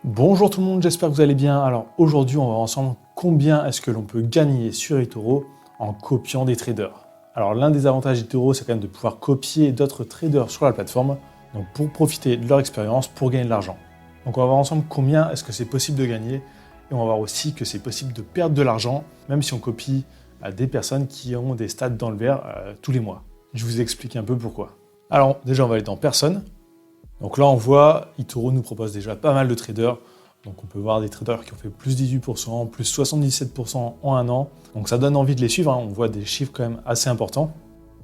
Bonjour tout le monde, j'espère que vous allez bien. Alors aujourd'hui, on va voir ensemble combien est-ce que l'on peut gagner sur eToro en copiant des traders. Alors l'un des avantages d'eToro, c'est quand même de pouvoir copier d'autres traders sur la plateforme, donc pour profiter de leur expérience, pour gagner de l'argent. Donc on va voir ensemble combien est-ce que c'est possible de gagner, et on va voir aussi que c'est possible de perdre de l'argent, même si on copie à des personnes qui ont des stats dans le vert tous les mois. Je vous explique un peu pourquoi. Alors déjà, on va aller dans Personnes. Donc là, on voit, eToro nous propose déjà pas mal de traders. Donc on peut voir des traders qui ont fait plus 18%, plus 77% en un an. Donc ça donne envie de les suivre, hein. On voit des chiffres quand même assez importants.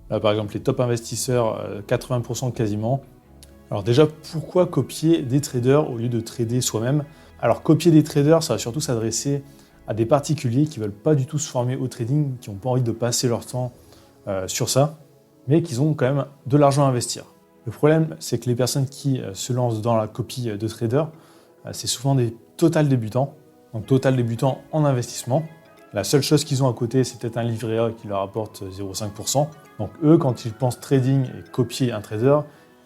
Là, par exemple, les top investisseurs, 80% quasiment. Alors déjà, pourquoi copier des traders au lieu de trader soi-même? Alors copier des traders, ça va surtout s'adresser à des particuliers qui ne veulent pas du tout se former au trading, qui n'ont pas envie de passer leur temps sur ça, mais qui ont quand même de l'argent à investir. Le problème, c'est que les personnes qui se lancent dans la copie de trader, c'est souvent des total débutants, donc total débutants en investissement. La seule chose qu'ils ont à côté, c'est peut-être un livret A qui leur apporte 0,5%. Donc eux, quand ils pensent trading et copier un trader,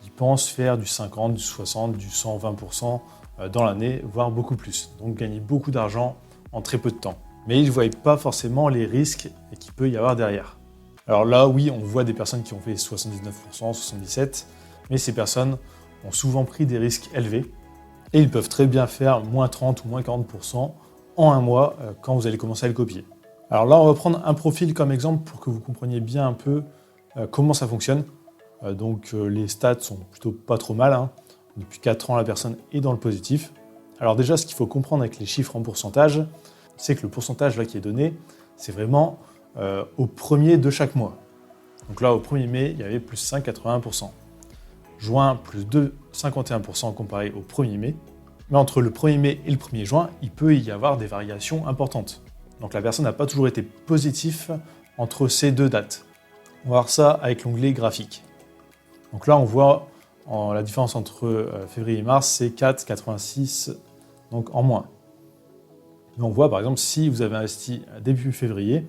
ils pensent faire du 50, du 60, du 120% dans l'année, voire beaucoup plus. Donc gagner beaucoup d'argent en très peu de temps. Mais ils ne voient pas forcément les risques qu'il peut y avoir derrière. Alors là, oui, on voit des personnes qui ont fait 79%, 77%, mais ces personnes ont souvent pris des risques élevés et ils peuvent très bien faire moins 30 ou moins 40% en un mois quand vous allez commencer à le copier. Alors là, on va prendre un profil comme exemple pour que vous compreniez bien un peu comment ça fonctionne. Les stats sont plutôt pas trop mal, hein. Depuis 4 ans, la personne est dans le positif. Alors déjà, ce qu'il faut comprendre avec les chiffres en pourcentage, c'est que le pourcentage là qui est donné, c'est vraiment au premier de chaque mois. Donc là, au 1er mai, il y avait plus 5,81%. Juin, plus 2,51% comparé au 1er mai. Mais entre le 1er mai et le 1er juin, il peut y avoir des variations importantes. Donc la personne n'a pas toujours été positive entre ces deux dates. On va voir ça avec l'onglet graphique. Donc là, on voit la différence entre février et mars, c'est 4,86 donc en moins. Mais on voit par exemple si vous avez investi début février,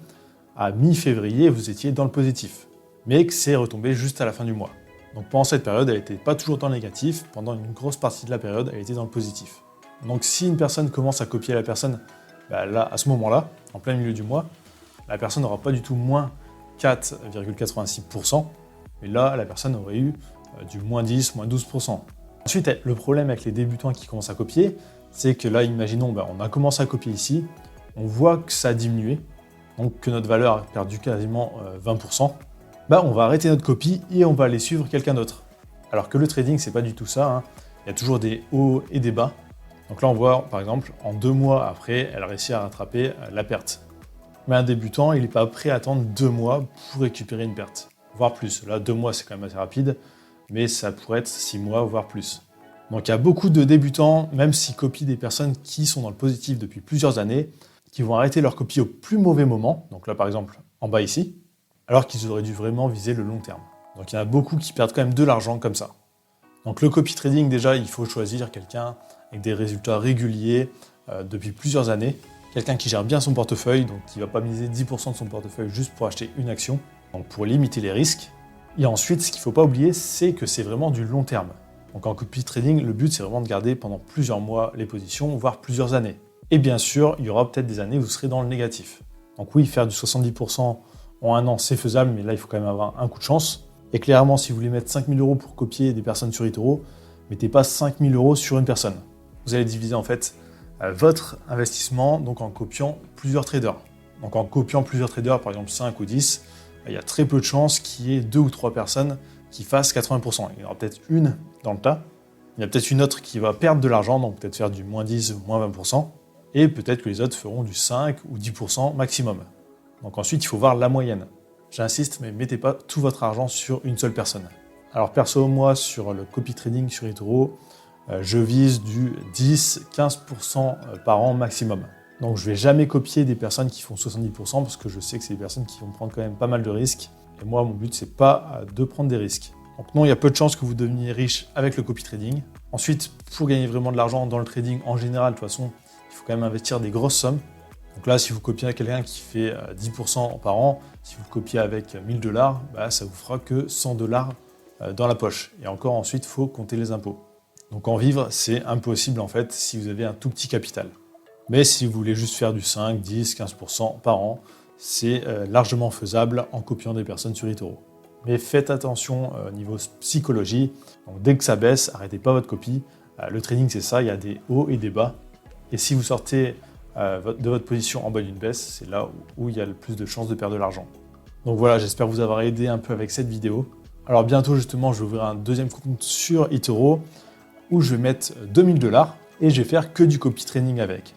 à mi-février, vous étiez dans le positif, mais que c'est retombé juste à la fin du mois. Donc pendant cette période, elle n'était pas toujours dans le négatif, pendant une grosse partie de la période, elle était dans le positif. Donc si une personne commence à copier la personne, là, à ce moment-là, en plein milieu du mois, la personne n'aura pas du tout moins 4,86%, mais là, la personne aurait eu du moins 10, moins 12%. Ensuite, le problème avec les débutants qui commencent à copier, c'est que là, imaginons, on a commencé à copier ici, on voit que ça a diminué, donc que notre valeur a perdu quasiment 20%. On va arrêter notre copie et on va aller suivre quelqu'un d'autre. Alors que le trading, c'est pas du tout ça, hein. Il y a toujours des hauts et des bas. Donc là, on voit, par exemple, en 2 mois après, elle a réussi à rattraper la perte. Mais un débutant, il n'est pas prêt à attendre 2 mois pour récupérer une perte, voire plus. Là, 2 mois, c'est quand même assez rapide, mais ça pourrait être 6 mois, voire plus. Donc il y a beaucoup de débutants, même s'ils copient des personnes qui sont dans le positif depuis plusieurs années, qui vont arrêter leur copie au plus mauvais moment. Donc là, par exemple, en bas ici, alors qu'ils auraient dû vraiment viser le long terme. Donc il y en a beaucoup qui perdent quand même de l'argent comme ça. Donc le copy trading, déjà, il faut choisir quelqu'un avec des résultats réguliers depuis plusieurs années. Quelqu'un qui gère bien son portefeuille, donc qui ne va pas miser 10% de son portefeuille juste pour acheter une action, donc pour limiter les risques. Et ensuite, ce qu'il ne faut pas oublier, c'est que c'est vraiment du long terme. Donc en copy trading, le but, c'est vraiment de garder pendant plusieurs mois les positions, voire plusieurs années. Et bien sûr, il y aura peut-être des années où vous serez dans le négatif. Donc oui, faire du 70% en un an, c'est faisable, mais là, il faut quand même avoir un coup de chance. Et clairement, si vous voulez mettre 5 000 € pour copier des personnes sur eToro, mettez pas 5 000 € sur une personne. Vous allez diviser en fait votre investissement donc en copiant plusieurs traders. Donc en copiant plusieurs traders, par exemple 5 ou 10, il y a très peu de chances qu'il y ait 2 ou 3 personnes qui fassent 80%. Il y en aura peut-être une dans le tas. Il y a peut-être une autre qui va perdre de l'argent, donc peut-être faire du moins 10 ou moins 20%. Et peut-être que les autres feront du 5 ou 10% maximum. Donc ensuite, il faut voir la moyenne. J'insiste, mais mettez pas tout votre argent sur une seule personne. Alors perso, moi, sur le copy trading sur eToro, je vise du 10-15% par an maximum. Donc je vais jamais copier des personnes qui font 70% parce que je sais que c'est des personnes qui vont prendre quand même pas mal de risques. Et moi, mon but, c'est pas de prendre des risques. Donc non, il y a peu de chances que vous deveniez riche avec le copy trading. Ensuite, pour gagner vraiment de l'argent dans le trading en général, de toute façon, il faut quand même investir des grosses sommes. Donc là, si vous copiez à quelqu'un qui fait 10% par an, si vous le copiez avec 1 000 $, ça vous fera que 100 $ dans la poche. Et encore ensuite, il faut compter les impôts. Donc en vivre, c'est impossible en fait si vous avez un tout petit capital. Mais si vous voulez juste faire du 5, 10, 15% par an, c'est largement faisable en copiant des personnes sur eToro. Mais faites attention au niveau psychologie. Donc, dès que ça baisse, arrêtez pas votre copie. Le trading, c'est ça, il y a des hauts et des bas. Et si vous sortez de votre position en bas d'une baisse, c'est là où il y a le plus de chances de perdre de l'argent. Donc voilà, j'espère vous avoir aidé un peu avec cette vidéo. Alors bientôt, justement, je vais ouvrir un deuxième compte sur eToro où je vais mettre 2000 $ et je vais faire que du copy trading avec.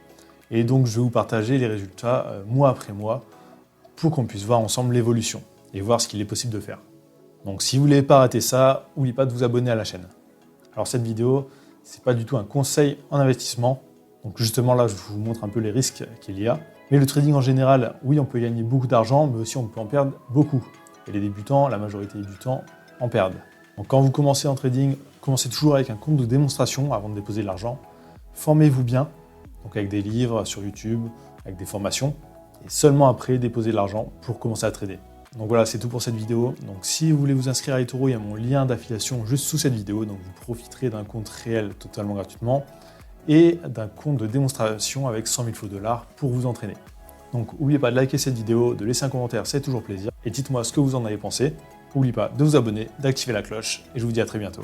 Et donc, je vais vous partager les résultats mois après mois pour qu'on puisse voir ensemble l'évolution et voir ce qu'il est possible de faire. Donc si vous ne voulez pas rater ça, n'oubliez pas de vous abonner à la chaîne. Alors cette vidéo, c'est pas du tout un conseil en investissement. Donc justement là, je vous montre un peu les risques qu'il y a. Mais le trading en général, oui, on peut gagner beaucoup d'argent, mais aussi on peut en perdre beaucoup. Et les débutants, la majorité du temps, en perdent. Donc quand vous commencez en trading, commencez toujours avec un compte de démonstration avant de déposer de l'argent. Formez-vous bien, donc avec des livres sur YouTube, avec des formations. Et seulement après, déposer de l'argent pour commencer à trader. Donc voilà, c'est tout pour cette vidéo. Donc si vous voulez vous inscrire à eToro, il y a mon lien d'affiliation juste sous cette vidéo. Donc vous profiterez d'un compte réel totalement gratuitement et d'un compte de démonstration avec 100 000 faux $ pour vous entraîner. Donc n'oubliez pas de liker cette vidéo, de laisser un commentaire, c'est toujours plaisir. Et dites-moi ce que vous en avez pensé. N'oubliez pas de vous abonner, d'activer la cloche et je vous dis à très bientôt.